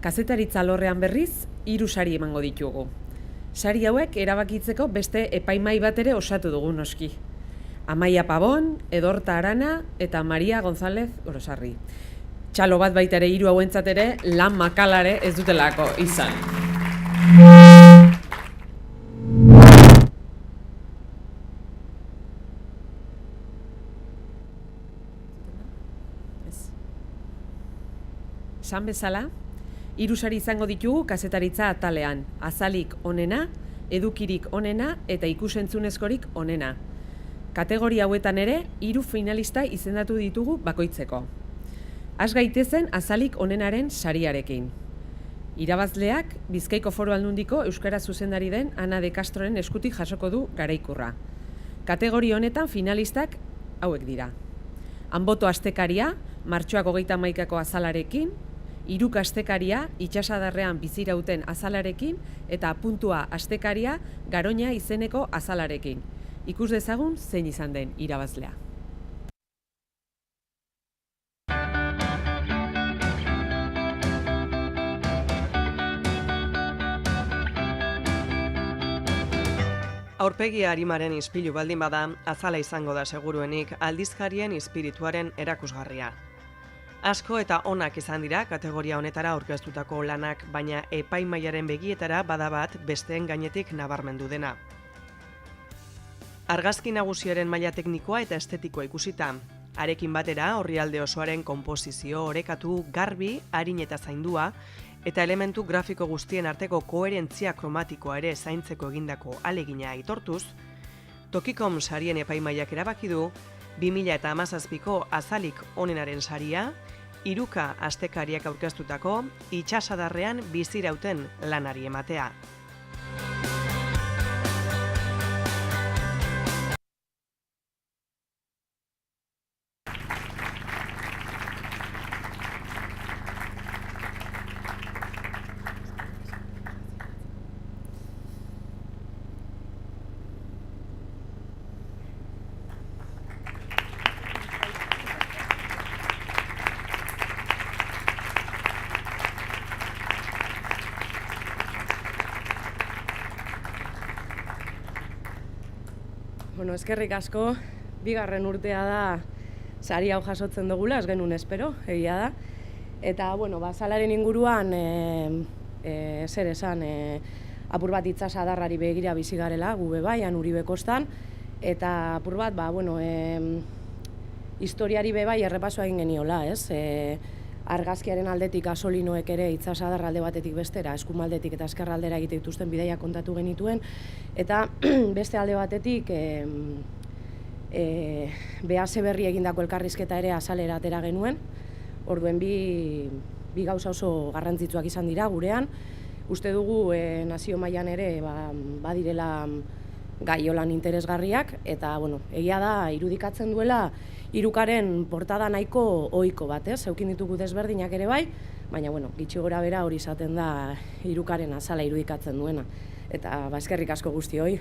Kazetaritza alorrean berriz, 3 sari emango ditugu. Sari hauek erabakitzeko beste epaimahai bat ere osatu dugu noski. Amaia Pabon, Edorta Arana eta Maria González Gorosarri. Txalo bat baita ere 3 hauentzat ere lan makalare ez dutelako izan. Esan bezala, 3 sari izango ditugu kazetaritza atalean, azalik onena, edukirik onena eta ikusentzunezkorik onena. Kategoria hauetan ere, 3 finalista izendatu ditugu bakoitzeko. Has gaitezen azalik onenaren sariarekin. Irabazleak Bizkaiko Foru Aldundiko euskara zuzendari den Ana de Castroren eskutik jasoko du garaikurra. Kategoria honetan finalistak hauek dira. Anboto astekaria, martxoak 31ko azalarekin, Iruka astekaria, itsasadarrean bizirauten azalarekin, eta Puntua astekaria, Garoña izeneko azalarekin. Ikus dezagun zein izan den irabazlea. Aurpegi arimaren ispilu baldin bada, azala izango da seguruenik aldizkarien espirituaren erakusgarria. Asko eta onak izan dira kategoria honetara aurkeztutako lanak, baina epaimahaiaren begietara bada bat besteen gainetik nabarmendu dena. Argazki nagusiaren maila teknikoa eta estetikoa ikusita. Arekin batera orrialde osoaren konposizio orekatu, garbi, arin eta zaindua, eta elementu grafiko guztien arteko koherentzia kromatikoa ere zaintzeko egindako ahalegina aitortuz, Tokikom sarien epaimahaiak erabaki du 2017ko azalik onenaren saria, Iruka astekariak aurkeztutako itsasadarrean bizirauten lanari ematea. Eskerrik asko, 2. urtea da sari hau jasotzen dugula, ez genuen espero, egia da. Eta, salaren inguruan, zer esan, apur bat itsasadarrari begira bizi garela, gu bebaian, Uribe kostan, eta apur bat, historiari bebai errepasoa egin geniola, ez? Argazkiaren aldetik gasolinoek ere itsasadarra alde batetik bestera, eskumaldetik eta eskerraldera egite dituzten bidaiak kontatu genituen, eta beste alde batetik BAC berri egindako elkarrizketa ere azalera atera genuen. Orduen bi gauza oso garrantzitsuak izan dira gurean. Uste dugu nazio mailan ere badirela gaiolan interesgarriak, eta egia da irudikatzen duela Irukaren portada nahiko ohiko bat, ez? Eukin ditugu desberdinak ere bai, baina gitxi gora bera hori izaten da Irukaren azala irudikatzen duena. Eta eskerrik asko guztioi.